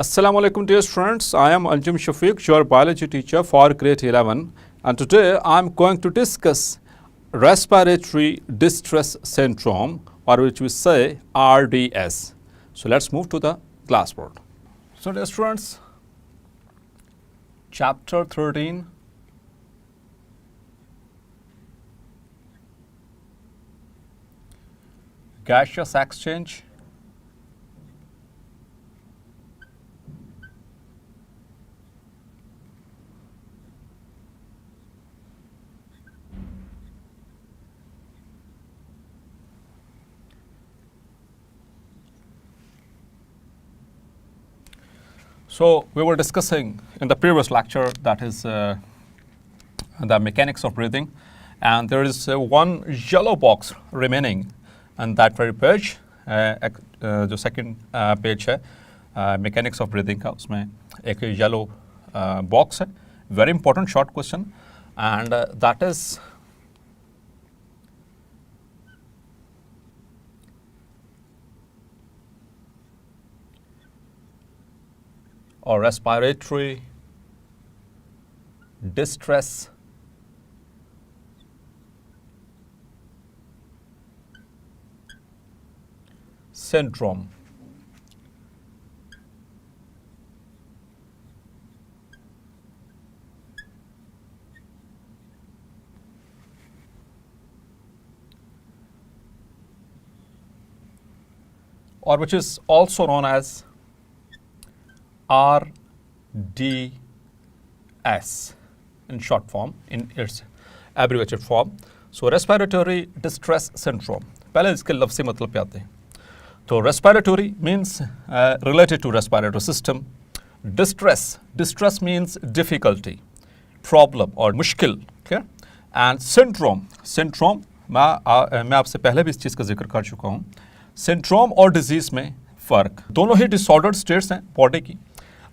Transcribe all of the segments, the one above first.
Assalamu alaikum dear students, I am Anjum Shafiq, your biology teacher for grade 11, and today I am going to discuss respiratory distress syndrome, or which we say RDS. So let's move to the classboard. So dear students, chapter 13, gaseous exchange. So we were discussing in the previous lecture, that is the mechanics of breathing, and there is one yellow box remaining on that very page. जो second page है mechanics of breathing का, उसमें एक yellow box है, very important short question, and that is or respiratory distress syndrome. Or which is also known as RDS in short form, in its abbreviated form. So respiratory distress syndrome. पहले इसके लफ्ज़ी मतलब पे आते हैं. तो respiratory means related to respiratory system. Distress means difficulty, problem or मुश्किल. Okay? And syndrome मैं आपसे पहले भी इस चीज़ का जिक्र कर चुका हूँ. Syndrome और disease में फ़र्क, दोनों ही disordered states हैं बॉडी की,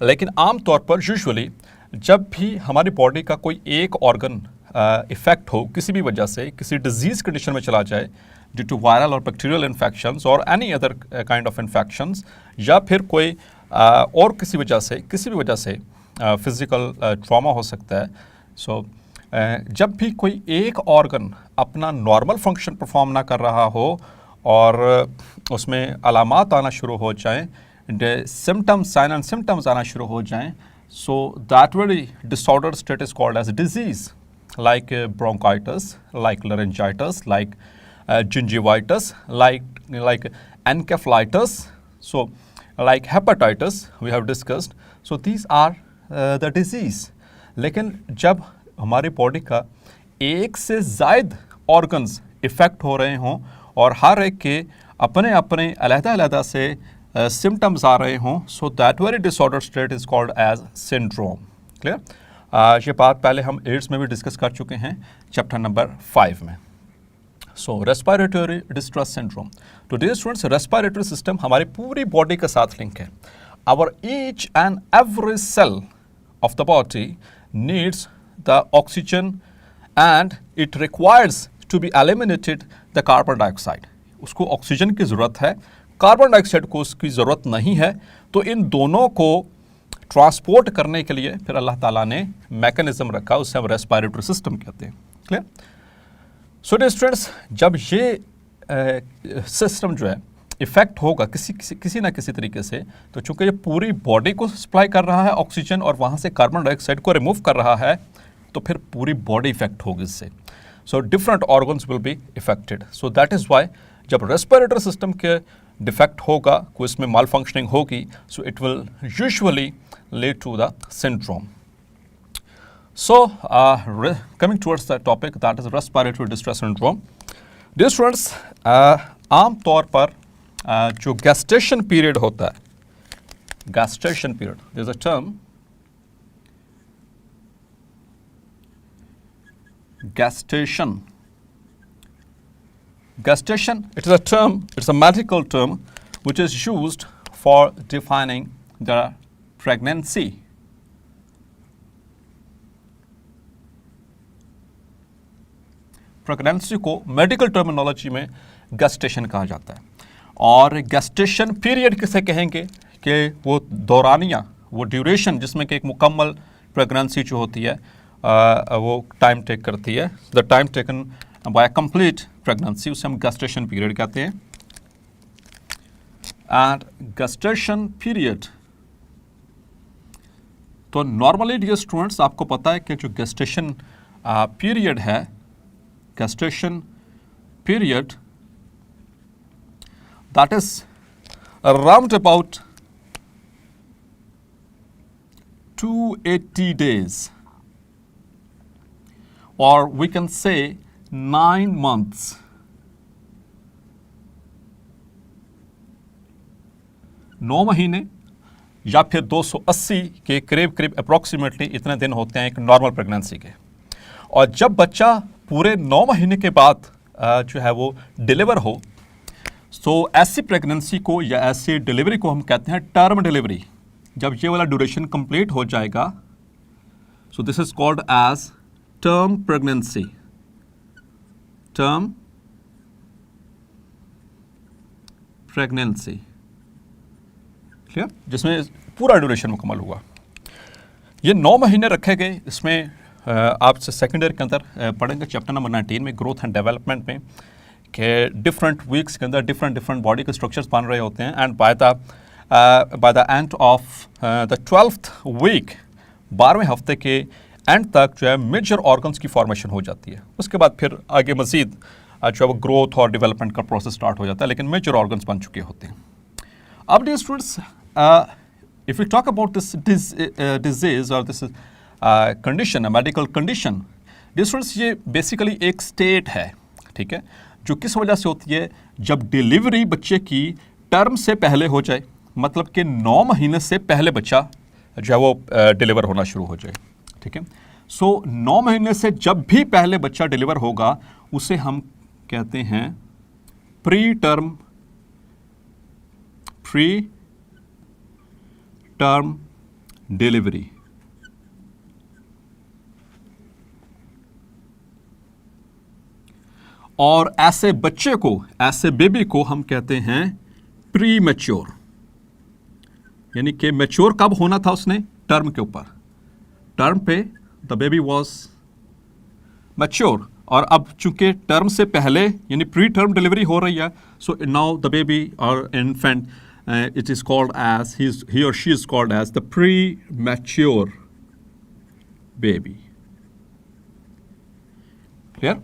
लेकिन आम तौर पर यूजुअली जब भी हमारी बॉडी का कोई एक ऑर्गन इफेक्ट हो किसी भी वजह से, किसी डिजीज़ कंडीशन में चला जाए ड्यू टू वायरल और बैक्टीरियल इन्फेक्शंस और any other kind of infections, या फिर कोई और किसी भी वजह से फिज़िकल ट्रॉमा हो सकता है. सो जब भी कोई एक ऑर्गन अपना नॉर्मल फंक्शन परफॉर्म ना कर रहा हो और उसमें अलामात आना शुरू हो जाएं, symptoms, sign and symptoms आना शुरू हो जाएं, so that very disordered state is called as disease, like bronchitis, like laryngitis, like gingivitis, like encephalitis, so like hepatitis we have discussed. So these are the disease. लेकिन जब हमारी body का एक से ज़ायद ऑर्गन्स इफ़ेक्ट हो रहे हों और हर एक के अपने अपने अलग-अलग से symptoms आ रहे हों, so that very disordered state is called as syndrome. Clear? ये बात पहले हम एड्स में भी डिस्कस कर चुके हैं चैप्टर नंबर 5 में. So respiratory distress syndrome. तो dear students, respiratory system हमारी पूरी बॉडी के साथ लिंक है. Our each and every cell of the body needs the oxygen and it requires to be eliminated the carbon dioxide. उसको oxygen की ज़रूरत है, कार्बन डाइऑक्साइड को उसकी ज़रूरत नहीं है. तो इन दोनों को ट्रांसपोर्ट करने के लिए फिर अल्लाह ताला ने मैकेनिज्म रखा, उससे हम रेस्पिरेटरी सिस्टम कहते हैं. क्लियर? सो डियर स्टूडेंट्स, जब ये सिस्टम जो है इफ़ेक्ट होगा किसी ना किसी तरीके से, तो चूंकि ये पूरी बॉडी को सप्लाई कर रहा है ऑक्सीजन और वहाँ से कार्बन डाइऑक्साइड को रिमूव कर रहा है, तो फिर पूरी बॉडी इफ़ेक्ट होगी इससे. So different organs will be affected. So that is why जब रेस्पिरेटरी सिस्टम के डिफेक्ट होगा, कोई इसमें माल फंक्शनिंग होगी, so it will usually lead to the syndrome. So coming towards the topic, that is respiratory distress syndrome. Dear students, आम तौर पर जो गैस्टेशन पीरियड होता है, gestation period, there is a term gestation. Gestation, it is a term, it's a medical term which is used for defining the pregnancy. Pregnancy को medical terminology में gestation कहा जाता है. और गैस्टेशन पीरियड किसे कहेंगे, कि वो दौरानिया, वो ड्यूरेशन जिसमें कि एक मुकम्मल प्रेगनेंसी जो होती है वो टाइम टेक करती है, the time taken by complete pregnancy, उसे हम गेस्टेशन पीरियड कहते हैं। एंड गेस्टेशन पीरियड, तो नॉर्मली डियर स्टूडेंट्स आपको पता है कि जो गेस्टेशन पीरियड है, gestation period that is around about 280 days, or we can say 9 months. नौ महीने या फिर 280 के करीब करीब अप्रॉक्सीमेटली इतने दिन होते हैं एक नॉर्मल प्रेगनेंसी के। और जब बच्चा पूरे 9 महीने के बाद जो है वो डिलीवर हो, सो ऐसी प्रेगनेंसी को या ऐसी डिलीवरी को हम कहते हैं टर्म डिलीवरी। जब ये वाला ड्यूरेशन कंप्लीट हो जाएगा, so this is called as term pregnancy, term pregnancy, clear, जिसमें पूरा ड्यूरेशन मुकम्मल हुआ। ये 9 महीने रखे गए। इसमें आपसे सेकेंडरी के अंदर पढ़ेंगे चैप्टर नंबर 19 में, ग्रोथ एंड डेवलपमेंट में, कि डिफरेंट वीक्स के अंदर डिफरेंट बॉडी के स्ट्रक्चर्स बन रहे होते हैं। And by the end of the 12th week, 12वें हफ्ते के एंड तक जो है मेजर ऑर्गन्स की फॉर्मेशन हो जाती है। उसके बाद फिर आगे मजीद जो है वो ग्रोथ और डेवलपमेंट का प्रोसेस स्टार्ट हो जाता है, लेकिन मेजर ऑर्गन्स बन चुके होते हैं। अब dear students, if you talk about this disease और this condition, medical condition, dear students ये बेसिकली एक स्टेट है, ठीक है, जो किस वजह से होती है, जब डिलीवरी बच्चे की टर्म से पहले हो जाए, मतलब कि 9 महीने से पहले बच्चा जो है वो डिलीवर होना शुरू हो जाए, ठीक है। सो 9 महीने से जब भी पहले बच्चा डिलीवर होगा उसे हम कहते हैं प्री टर्म डिलीवरी। और ऐसे बच्चे को, ऐसे बेबी को हम कहते हैं प्री मैच्योर, यानी कि मैच्योर कब होना था उसने, टर्म के ऊपर, टर्म पे द बेबी वॉज मैच्योर। और अब चूंकि टर्म से पहले यानी प्री टर्म डिलीवरी हो रही है, so now the baby or infant it is called as, he or she is called as the premature baby, clear.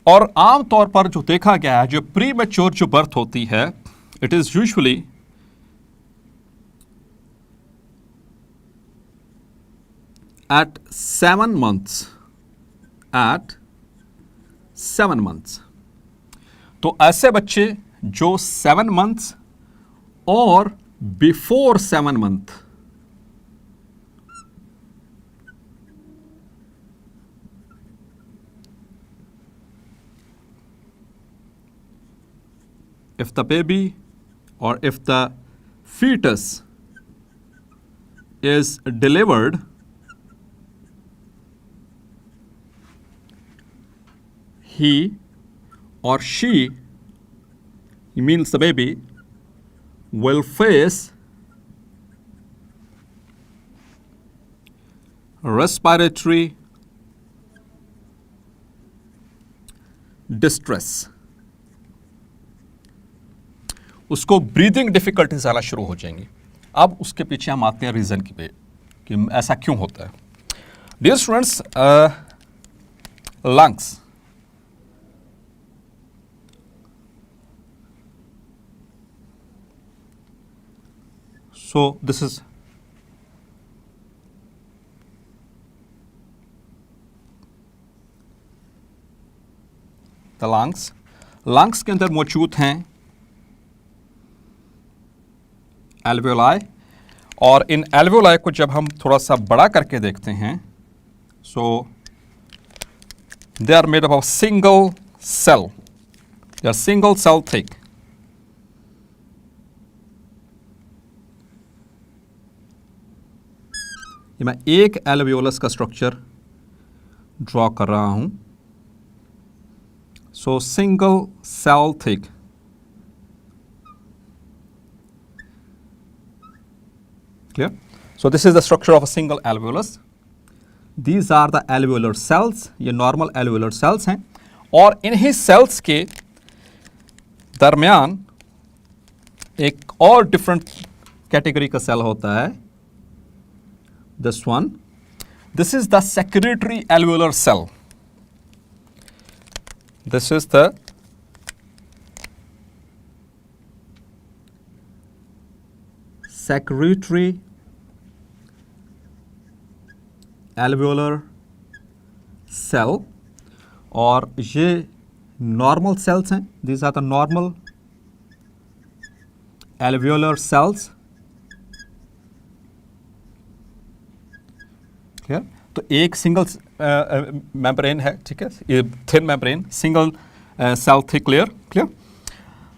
और आम तौर पर जो देखा गया है, जो प्री मैच्योर जो बर्थ होती है, it is usually at 7 months, at 7 months। तो ऐसे बच्चे जो 7 months और before 7 month, if the baby or if the fetus is delivered he or she, means the baby, will face respiratory distress, उसको breathing difficulties आना शुरू हो जाएंगी। अब उसके पीछे हम आते हैं रीजन की पे कि ऐसा क्यों होता है। Dear students, lungs, so this is the lungs के अंदर मौजूद हैं एल्वेओलाई, और इन एल्वेओलाई को जब हम थोड़ा सा बड़ा करके देखते हैं, so they are made up of single cell, they are single cell thick. ये मैं एक एल्वेओलस का स्ट्रक्चर ड्रॉ कर रहा हूं, so single cell thick Clear? So this is the structure of a single alveolus. These are the alveolar cells. ये normal alveolar cells हैं और इन्हीं cells के दरमियान एक और different category का cell होता है. This one. This is the secretory alveolar cell. This is the secretory alveolar cell और ये normal cells हैं. These are the normal alveolar cells. Clear? तो एक सिंगल मेम्ब्रेन है, ठीक है, ये थिन मेम्ब्रेन, सिंगल सेल थी. क्लियर.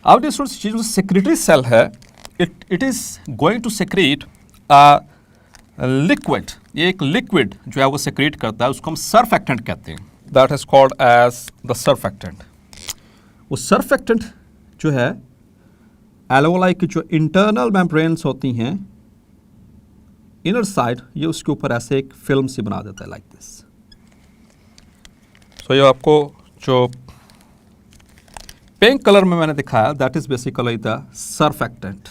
अब ये जो सेक्रेटरी सेल है, it is going to secrete liquid. ये एक लिक्विड जो है वो सेक्रेट करता है, उसको हम सर्फेक्टेंट कहते हैं. That is called as the surfactant. वो सर्फेक्टेंट जो है एल्वेओलाई की जो इंटरनल मेम्ब्रेन्स होती हैं इनर साइड, ये उसके ऊपर ऐसे एक फिल्म सी बना देता है लाइक दिस. सो ये आपको जो पिंक कलर में मैंने दिखाया, that is basically the surfactant.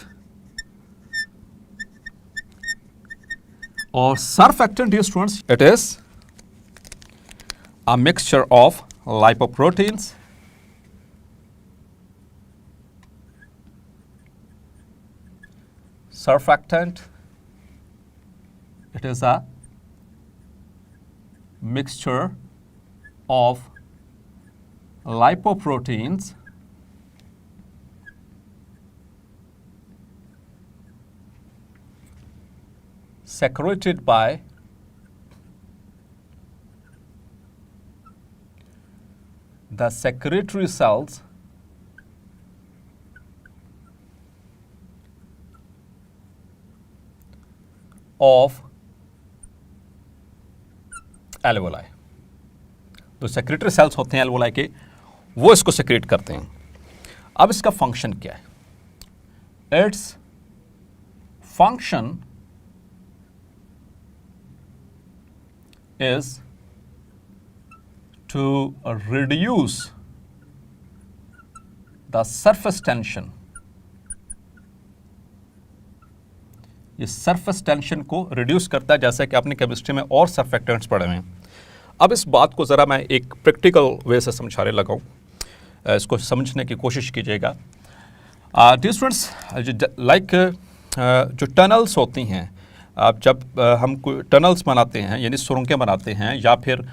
और surfactant dear students, it is a mixture of lipoproteins, surfactant. It is a mixture of lipoproteins secreted by the secretory cells of alveoli. तो secretary sales होते हैं alveoli के, वो इसको secret करते हैं. अब इसका फंक्शन क्या है? Its function is to reduce the surface tension. ये सरफेस टेंशन को रिड्यूस करता है, जैसा कि आपने केमिस्ट्री में और सर्फेक्टेंट्स पढ़े हैं. अब इस बात को ज़रा मैं एक प्रैक्टिकल वे से समझाने लगा हूँ, इसको समझने की कोशिश कीजिएगा. डियर स्टूडेंट्स, लाइक जो टनल्स होती हैं, आप जब हम टनल्स बनाते हैं यानी सुरंगें बनाते हैं या फिर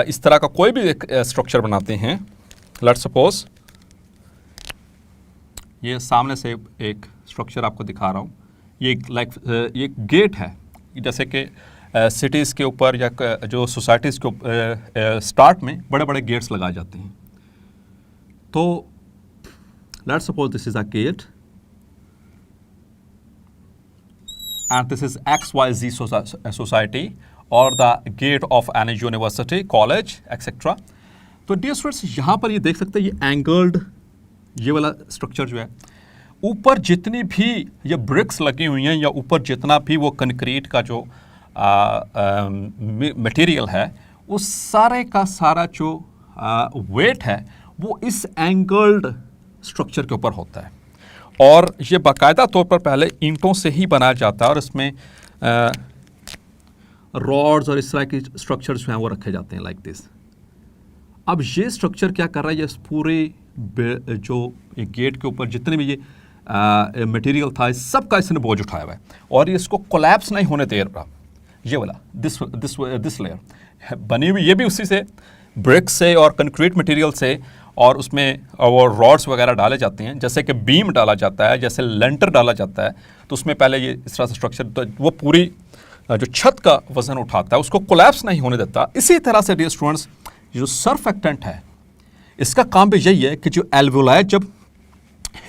इस तरह का कोई भी एक स्ट्रक्चर बनाते हैं, लेट्स सपोज ये सामने से एक स्ट्रक्चर आपको दिखा रहा हूँ. ये ये गेट है, जैसे कि सिटीज़ के ऊपर या जो सोसाइटीज़ के ऊपर स्टार्ट में बड़े बड़े गेट्स लगाए जाते हैं. तो let's suppose this is a gate and this is XYZ society और the gate of any university, college etcetera. तो डियर स्टूडेंट्स, यहाँ पर ये देख सकते हैं, ये एंगल्ड ये वाला स्ट्रक्चर जो है, ऊपर जितनी भी ये ब्रिक्स लगी हुई हैं या ऊपर जितना भी वो कंक्रीट का जो मटेरियल है, उस सारे का सारा जो वेट है वो इस एंगल्ड स्ट्रक्चर के ऊपर होता है. और ये बाकायदा तौर पर पहले ईंटों से ही बनाया जाता है और इसमें रॉड्स और इस तरह की स्ट्रक्चर्स जो हैं वो रखे जाते हैं लाइक दिस. अब ये स्ट्रक्चर क्या कर रहा है, ये पूरे जो ये गेट के ऊपर जितने भी ये मटेरियल था, इस सब का इसने बोझ उठाया हुआ है और ये इसको कोलैप्स नहीं होने दे रहा. ये वाला दिस लेयर बनी हुई, ये भी उसी से ब्रिक से और कंक्रीट मटेरियल से, और उसमें वो रॉड्स वगैरह डाले जाते हैं, जैसे कि बीम डाला जाता है, जैसे लेंटर डाला जाता है. तो उसमें पहले ये इस तरह से स्ट्रक्चर, तो वो पूरी जो छत का वजन उठाता है, उसको कोलैप्स नहीं होने देता. इसी तरह से डियर स्टूडेंट्स, जो सर्फेक्टेंट है, इसका काम भी यही है कि जो एल्वेओलाई जब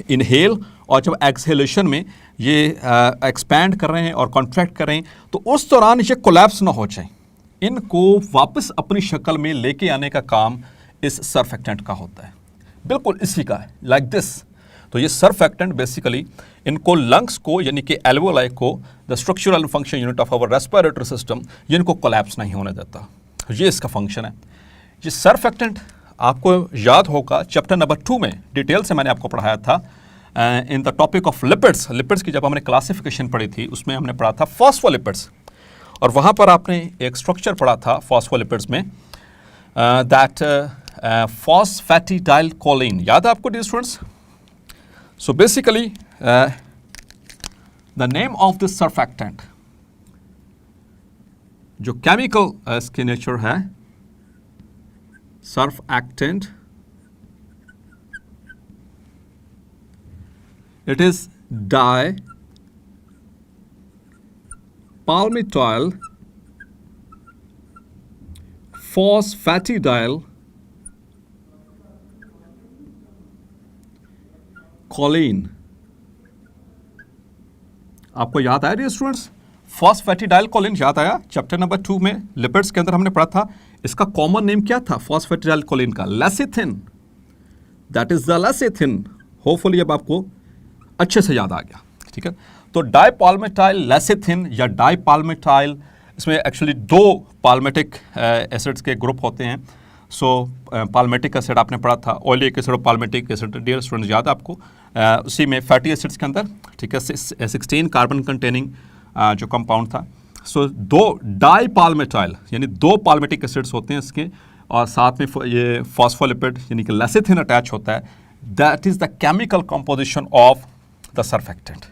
इनहेल और जब एक्सहेलेशन में ये एक्सपैंड कर रहे हैं और कॉन्ट्रैक्ट कर रहे हैं, तो उस दौरान ये कोलैप्स ना हो जाए, इनको वापस अपनी शक्ल में लेके आने का काम इस सर्फेक्टेंट का होता है. बिल्कुल इसी का है, लाइक दिस. तो ये सरफेक्टेंट बेसिकली इनको लंग्स को यानी कि एल्वोलाई को the structural function unit of our respiratory system ये इनको कोलैप्स नहीं होने देता। ये इसका फंक्शन है। ये सरफेक्टेंट आपको याद होगा चैप्टर नंबर 2 में डिटेल से मैंने आपको पढ़ाया था in the topic of lipids. Lipids की जब हमने क्लासिफिकेशन पढ़ी थी उसमें हमने पढ़ा था फॉस्फोलिपिड्स, और वहाँ पर आपने एक स्ट्रक्चर पढ़ा था फॉस्फोलिपिड्स में दैट फॉस्फेटिडाइलकोलिन। याद है आपको dear students? So basically the name of this surfactant जो केमिकल इसके नेचर है surfactant, it is dipalmitoyl phosphatidyl choline। आपको याद आया डियर स्टूडेंट्स? फॉस्फेटिडाइल कोलिन याद आया? चैप्टर नंबर 2 में लिपिड्स के अंदर हमने पढ़ा था इसका कॉमन नेम क्या था फॉस्फेटिडाइल कोलिन का? Lecithin. That is the lecithin. Hopefully अब आपको अच्छे से याद आ गया, ठीक है। तो डाइपाल्मेटाइल लेसिथिन या डाइपाल्मेटाइल, इसमें एक्चुअली 2 पाल्मेटिक एसिड्स के ग्रुप होते हैं। सो पाल्मेटिक एसिड आपने पढ़ा था, ऑयलिक एसिड और पाल्मेटिक एसिड डियर स्टूडेंट्स याद आपको? उसी में फैटी एसिड्स के अंदर, ठीक है, 16 कार्बन कंटेनिंग जो कंपाउंड था। सो 2 डाइपाल्मेटाइल यानी 2 पाल्मेटिक एसिड्स होते हैं इसके, और साथ में ये फॉस्फोलिपिड यानी कि लेसिथिन अटैच होता है। That is the chemical composition of the surfactant,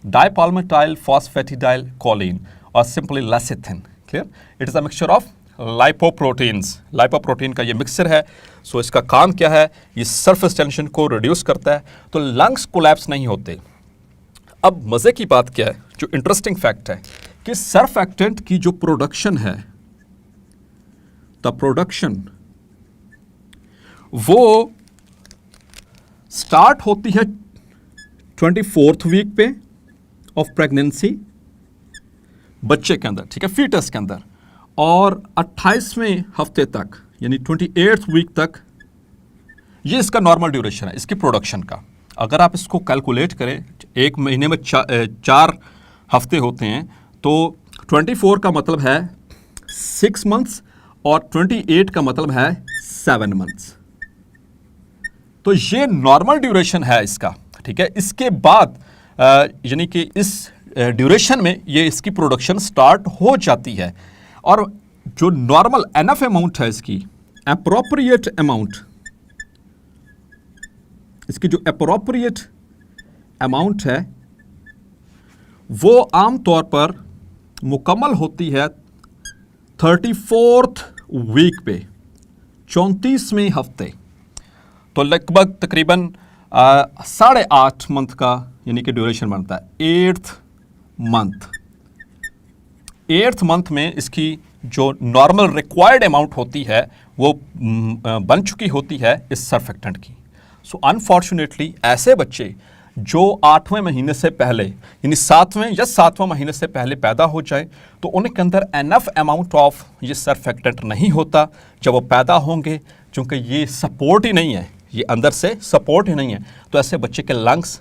dipalmitoyl phosphatidyl choline और simply lecithin. Clear? It is a mixture of lipoproteins. Lipoprotein का ये मिक्सचर है। सो इसका काम क्या है? ये सरफेस टेंशन को रिड्यूस करता है, तो लंग्स कोलैप्स नहीं होते। अब मजे की बात क्या है, जो इंटरेस्टिंग फैक्ट है कि सरफेक्टेंट की जो प्रोडक्शन है, द प्रोडक्शन वो स्टार्ट होती है 24th वीक पे ऑफ प्रेगनेंसी बच्चे के अंदर, ठीक है, फीटस के अंदर, और 28वें हफ्ते तक यानी 28th वीक तक ये इसका नॉर्मल ड्यूरेशन है इसकी प्रोडक्शन का। अगर आप इसको कैलकुलेट करें, एक महीने में 4 हफ्ते होते हैं, तो 24 का मतलब है 6 मंथ्स और 28 का मतलब है 7 मंथ्स। तो ये नॉर्मल ड्यूरेशन है इसका, ठीक है। इसके बाद यानी कि इस ड्यूरेशन में ये इसकी प्रोडक्शन स्टार्ट हो जाती है, और जो नॉर्मल एनफ अमाउंट है इसकी, एप्रोप्रिएट अमाउंट, इसकी जो एप्रोप्रिएट अमाउंट है वो आमतौर पर मुकम्मल होती है 34th वीक पे, 34वें हफ्ते। तो लगभग तकरीबन 8.5 मंथ का यानी कि ड्यूरेशन बनता है। 8th मंथ में इसकी जो नॉर्मल रिक्वायर्ड अमाउंट होती है वो बन चुकी होती है इस सरफेक्टेंट की। सो अनफॉर्चुनेटली ऐसे बच्चे जो 8वें महीने से पहले यानी 7वें या 7वां महीने से पहले पैदा हो जाए, तो उनके अंदर एनफ अमाउंट ऑफ ये सरफेक्टेंट नहीं होता जब वो पैदा होंगे, क्योंकि ये सपोर्ट ही नहीं है, ये अंदर से सपोर्ट ही नहीं है, तो ऐसे बच्चे के लंग्स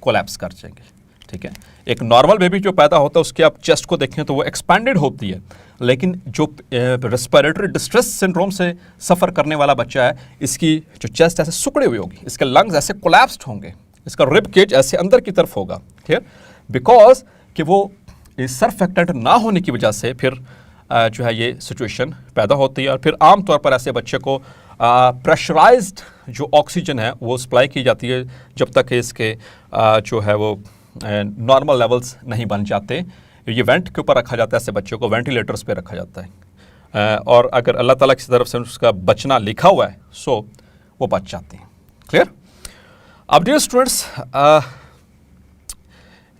कोलैप्स कर जाएंगे, ठीक है। एक नॉर्मल बेबी जो पैदा होता है उसके आप चेस्ट को देखें तो वो एक्सपैंडेड होती है, लेकिन जो रेस्पिरेटरी डिस्ट्रेस सिंड्रोम से सफ़र करने वाला बच्चा है, इसकी जो चेस्ट ऐसे सिकुड़ी हुई होगी, इसके लंग्स ऐसे कोलैप्स्ड होंगे, इसका रिब केज ऐसे अंदर की तरफ होगा, क्लियर, बिकॉज कि वो सरफेक्टेंट ना होने की वजह से फिर जो है ये सिचुएशन पैदा होती है। और फिर आमतौर पर ऐसे बच्चे को प्रेशराइज्ड जो ऑक्सीजन है वो सप्लाई की जाती है जब तक इसके जो है वो नॉर्मल लेवल्स नहीं बन जाते। ये वेंट के ऊपर रखा जाता है, ऐसे बच्चों को वेंटिलेटर्स पे रखा जाता है, और अगर अल्लाह ताला की तरफ से उसका बचना लिखा हुआ है सो वो बच जाते हैं, क्लियर। अब डियर स्टूडेंट्स,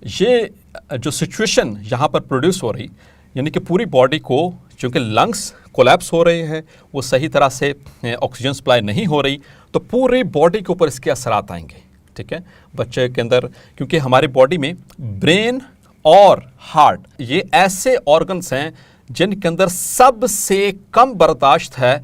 ये जो सिचुएशन यहाँ पर प्रोड्यूस हो रही, यानी कि पूरी बॉडी को चूँकि लंग्स कोलैप्स हो रहे हैं, वो सही तरह से ऑक्सीजन सप्लाई नहीं हो रही, तो पूरी बॉडी के ऊपर इसके असरात आएंगे, ठीक है, बच्चे के अंदर। क्योंकि हमारी बॉडी में ब्रेन और हार्ट ये ऐसे ऑर्गन्स हैं जिनके अंदर सबसे कम बर्दाश्त है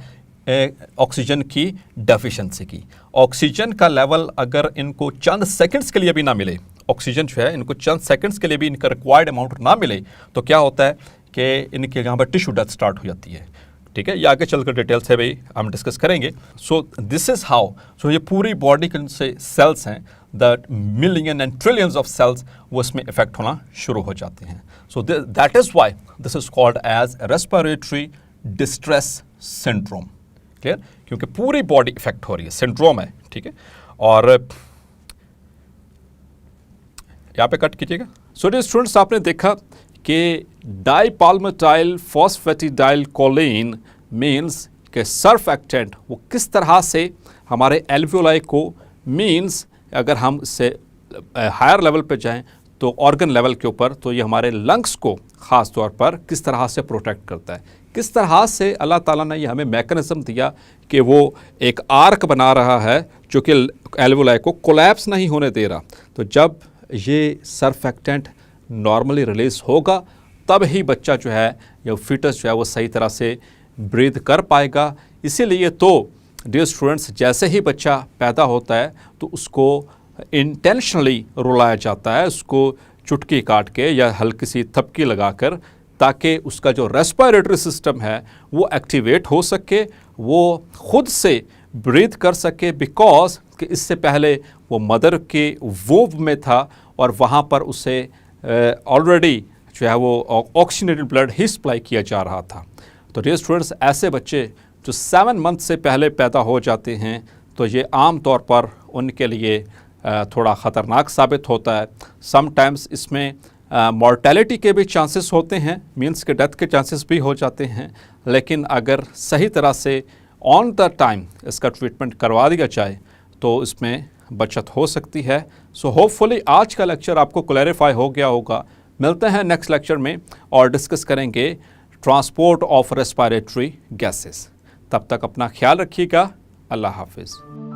ऑक्सीजन की डेफिशिएंसी की। ऑक्सीजन का लेवल अगर इनको चंद सेकंड्स के लिए भी ना मिले, ऑक्सीजन जो है इनको चंद सेकंड्स के लिए भी इनका रिक्वायर्ड अमाउंट ना मिले, तो क्या होता है कि इनके यहाँ पर टिश्यू डेथ स्टार्ट हो जाती है। ठीक है, ये आगे चलकर डिटेल से भी हम डिस्कस करेंगे। So this is how, so ये पूरी बॉडी के से सेल्स हैं, that million and trillions of cells वो इसमें इफेक्ट होना शुरू हो जाते हैं। So that is why this is called as respiratory distress syndrome. Clear, क्योंकि पूरी बॉडी इफेक्ट हो रही है, सिंड्रोम है। ठीक है, और यहाँ पे कट कीजिएगा। सो डियर स्टूडेंट्स, आपने देखा कि डाइपाल्मिटाइल फॉस्फेटिडाइल कोलिन मीन्स के सर्फेक्टेंट वो किस तरह से हमारे एल्वियोलाई को, मीन्स अगर हम इससे हायर लेवल पे जाएं तो ऑर्गन लेवल के ऊपर, तो ये हमारे लंग्स को ख़ास तौर पर किस तरह से प्रोटेक्ट करता है, किस तरह से अल्लाह ताला ने ये हमें मैकेनिज़्म दिया कि वो एक आर्क बना रहा है जो कि एल्वियोलाई को कोलैप्स नहीं होने दे रहा। तो जब ये सर्फेक्टेंट नॉर्मली रिलीज़ होगा तब ही बच्चा जो है या फीटस जो है वो सही तरह से ब्रीथ कर पाएगा। इसीलिए तो डियर स्टूडेंट्स, जैसे ही बच्चा पैदा होता है तो उसको इंटेंशनली रुलाया जाता है, उसको चुटकी काट के या हल्की सी थपकी लगाकर, ताकि उसका जो रेस्पिरेटरी सिस्टम है वो एक्टिवेट हो सके, वो खुद से ब्रीथ कर सके, बिकॉज कि इससे पहले वो मदर के वोव में था और वहाँ पर उसे ऑलरेडी जो है वो ऑक्सीजनेटेड ब्लड ही सप्लाई किया जा रहा था। तो डियर स्टूडेंट्स, ऐसे बच्चे जो 7 मंथ से पहले पैदा हो जाते हैं तो ये आम तौर पर उनके लिए थोड़ा ख़तरनाक साबित होता है। समटाइम्स इसमें मॉर्टेलिटी के भी चांसेस होते हैं, मीन्स के डेथ के चांसेस भी हो जाते हैं, लेकिन अगर सही तरह से ऑन द टाइम इसका ट्रीटमेंट करवा दिया जाए तो इसमें बचत हो सकती है। सो होपफुली आज का लेक्चर आपको क्लैरिफाई हो गया होगा। मिलते हैं नेक्स्ट लेक्चर में और डिस्कस करेंगे ट्रांसपोर्ट ऑफ रेस्पिरेटरी गैसेस। तब तक अपना ख्याल रखिएगा। अल्लाह हाफिज़।